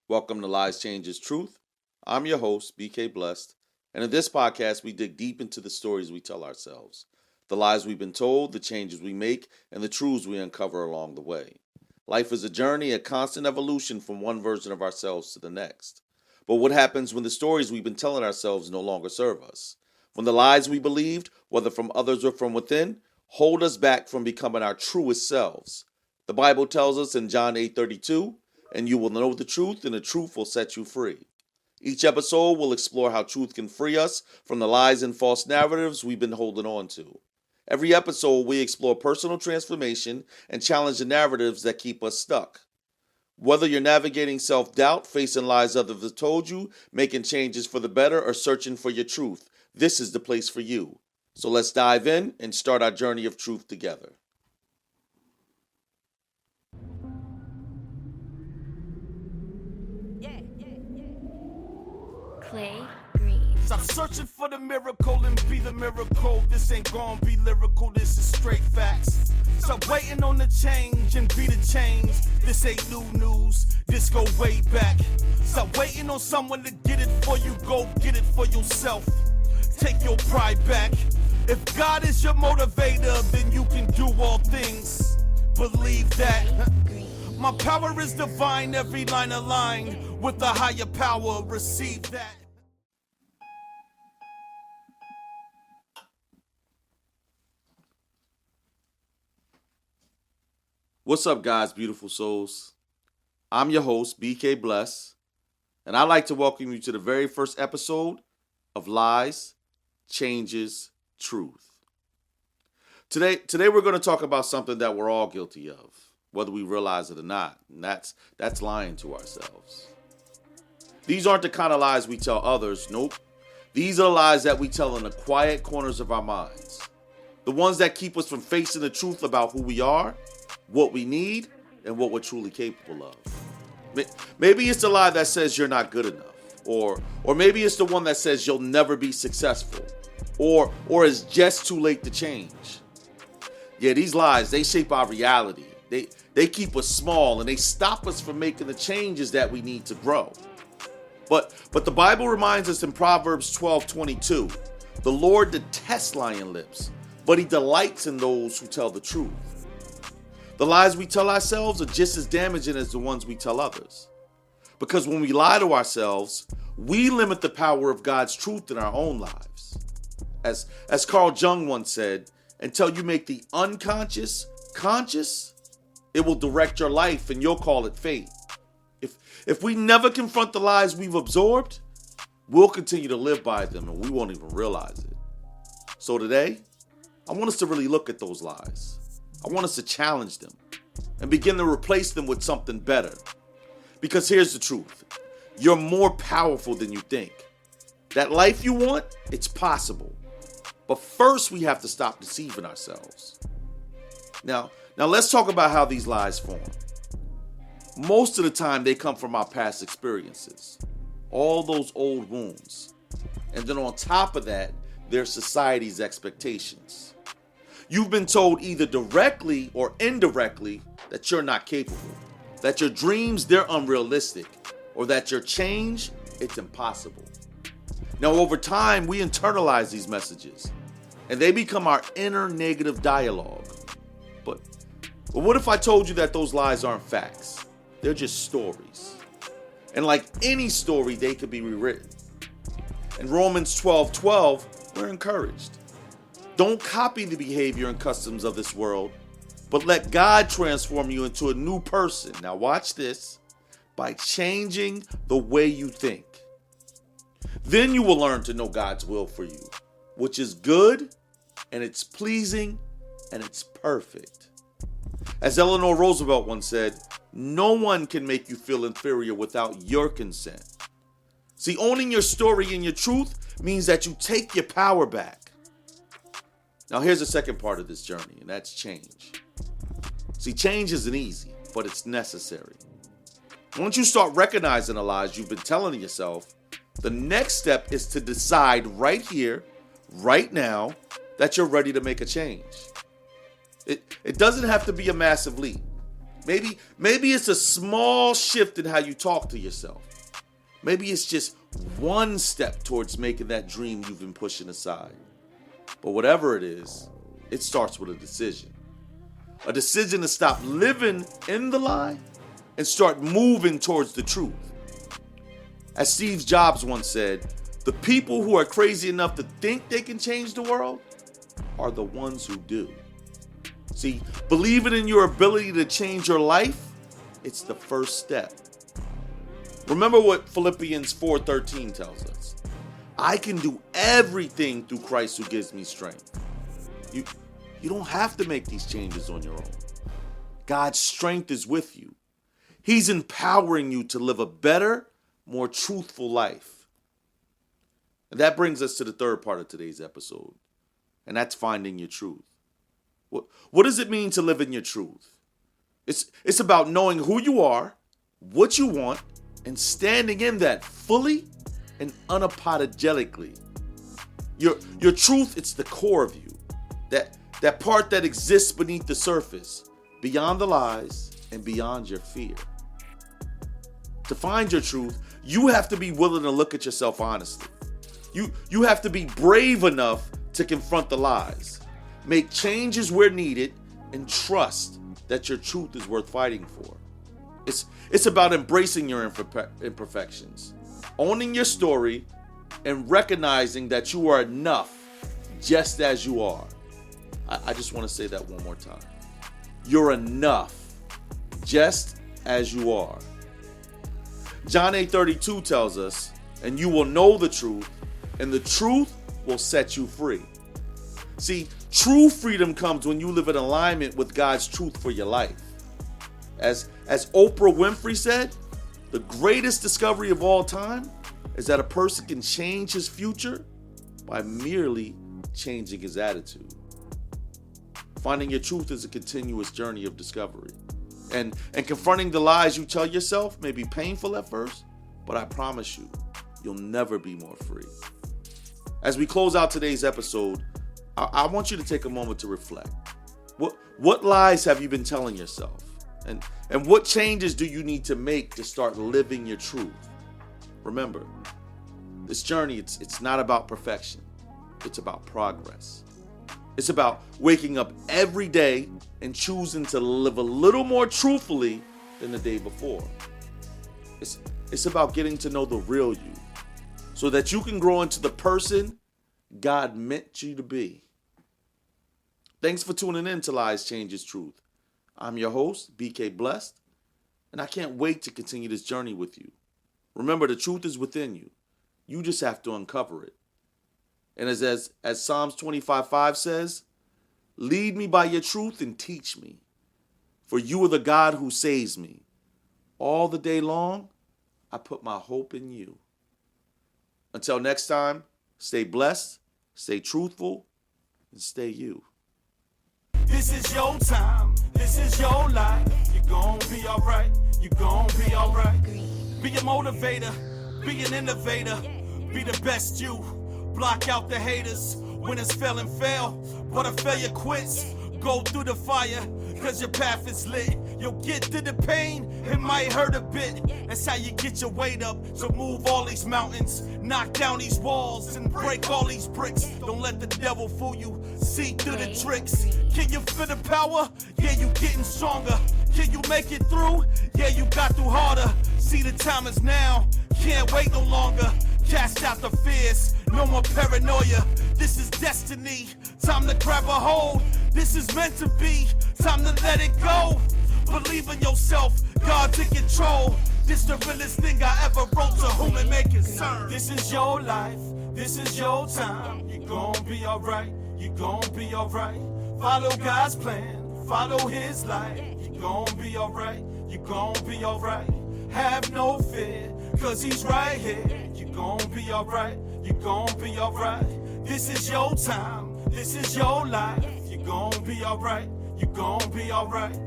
Welcome to Lies Changes Truth. I'm your host, BK Blessed, and in this podcast, we dig deep into the stories we tell ourselves, the lies we've been told, the changes we make, and the truths we uncover along the way. Life is a journey, a constant evolution from one version of ourselves to the next. But what happens when the stories we've been telling ourselves no longer serve us? When the lies we believed, whether from others or from within, hold us back from becoming our truest selves? The Bible tells us in John 8:32, and you will know the truth, and the truth will set you free. Each episode will explore how truth can free us from the lies and false narratives we've been holding on to. Every episode, we explore personal transformation and challenge the narratives that keep us stuck. Whether you're navigating self-doubt, facing lies others have told you, making changes for the better, or searching for your truth, this is the place for you. So let's dive in and start our journey of truth together. Klae Beats. Stop searching for the miracle and be the miracle. This ain't gonna be lyrical, this is straight facts. Stop waiting on the change and be the change. This ain't new news, this go way back. Stop waiting on someone to get it for you, go get it for yourself. Take your pride back. If God is your motivator, then you can do all things. Believe that. My power is divine, every line aligned with the higher power, receive that. What's up, guys, beautiful souls? I'm your host, BK Bless, and I'd like to welcome you to the very first episode of Lies Changes Truth. Today we're going to talk about something that we're all guilty of, whether we realize it or not, and that's lying to ourselves. These aren't the kind of lies we tell others, nope. These are the lies that we tell in the quiet corners of our minds. The ones that keep us from facing the truth about who we are, what we need, and what we're truly capable of. Maybe it's the lie that says you're not good enough, or maybe it's the one that says you'll never be successful, or it's just too late to change. Yeah, these lies, they shape our reality. They keep us small, and they stop us from making the changes that we need to grow. But the Bible reminds us in Proverbs 12:22, the Lord detests lying lips, but he delights in those who tell the truth. The lies we tell ourselves are just as damaging as the ones we tell others. Because when we lie to ourselves, we limit the power of God's truth in our own lives. As Carl Jung once said, until you make the unconscious conscious, it will direct your life and you'll call it fate. If we never confront the lies we've absorbed, we'll continue to live by them and we won't even realize it. So today, I want us to really look at those lies. I want us to challenge them and begin to replace them with something better. Because here's the truth. You're more powerful than you think. That life you want, it's possible. But first, we have to stop deceiving ourselves. Now let's talk about how these lies form. Most of the time, they come from our past experiences. All those old wounds. And then on top of that, there's society's expectations. You've been told either directly or indirectly that you're not capable, that your dreams, they're unrealistic, or that your change, it's impossible. Now, over time, we internalize these messages, and they become our inner negative dialogue. But what if I told you that those lies aren't facts? They're just stories. And like any story, they could be rewritten. In Romans 12:12, we're encouraged. Don't copy the behavior and customs of this world, but let God transform you into a new person. Now watch this. By changing the way you think. Then you will learn to know God's will for you, which is good, and it's pleasing, and it's perfect. As Eleanor Roosevelt once said, no one can make you feel inferior without your consent. See, owning your story and your truth means that you take your power back. Now, here's the second part of this journey, and that's change. See, change isn't easy, but it's necessary. Once you start recognizing the lies you've been telling yourself, the next step is to decide right here, right now, that you're ready to make a change. It doesn't have to be a massive leap. Maybe it's a small shift in how you talk to yourself. Maybe it's just one step towards making that dream you've been pushing aside. But whatever it is, it starts with a decision. A decision to stop living in the lie and start moving towards the truth. As Steve Jobs once said, the people who are crazy enough to think they can change the world are the ones who do. See, believing in your ability to change your life, it's the first step. Remember what Philippians 4:13 tells us. I can do everything through Christ who gives me strength. You don't have to make these changes on your own. God's strength is with you. He's empowering you to live a better, more truthful life. And that brings us to the third part of today's episode, and that's finding your truth. What does it mean to live in your truth? It's about knowing who you are, what you want, and standing in that fully and unapologetically. Your truth, it's the core of you. That part that exists beneath the surface, beyond the lies and beyond your fear. To find your truth, you have to be willing to look at yourself honestly. You have to be brave enough to confront the lies, make changes where needed, and trust that your truth is worth fighting for. It's about embracing your imperfections, owning your story, and recognizing that you are enough just as you are. I just want to say that one more time. You're enough just as you are. John 8:32 tells us, and you will know the truth, and the truth will set you free. See, true freedom comes when you live in alignment with God's truth for your life. As Oprah Winfrey said, the greatest discovery of all time is that a person can change his future by merely changing his attitude. Finding your truth is a continuous journey of discovery. And confronting the lies you tell yourself may be painful at first, but I promise you, you'll never be more free. As we close out today's episode, I want you to take a moment to reflect. What lies have you been telling yourself? And what changes do you need to make to start living your truth? Remember, this journey, it's not about perfection. It's about progress. It's about waking up every day and choosing to live a little more truthfully than the day before. It's about getting to know the real you so that you can grow into the person God meant you to be. Thanks for tuning in to Lies Changes Truth. I'm your host, BK Blessed, and I can't wait to continue this journey with you. Remember, the truth is within you. You just have to uncover it. And as Psalms 25:5 says, lead me by your truth and teach me, for you are the God who saves me. All the day long, I put my hope in you. Until next time, stay blessed, stay truthful, and stay you. This is your time, this is your life. You're gonna be alright, you're gonna be alright. Be a motivator, be an innovator, be the best you. Block out the haters, winners fail and fail, but a failure quits. Go through the fire, cause your path is lit. You'll get through the pain, it might hurt a bit. That's how you get your weight up, so move all these mountains. Knock down these walls and break all these bricks. Don't let the devil fool you, see through the tricks. Can you feel the power? Yeah, you getting stronger. Can you make it through? Yeah, you got through harder. See, the time is now, can't wait no longer. Cast out the fears, no more paranoia. This is destiny, time to grab a hold. This is meant to be, time to let it go. Believe in yourself, God's in control. This the realest thing I ever wrote, to whom it may concern. This is your life, this is your time. You're gonna be alright, you're gonna be alright. Follow God's plan, follow his light. You're gonna be alright, you're gonna be alright. Have no fear, cause he's right here. You're gonna be alright, you're gonna be alright. This is your time, this is your life. You're gonna be alright, you're gonna be alright.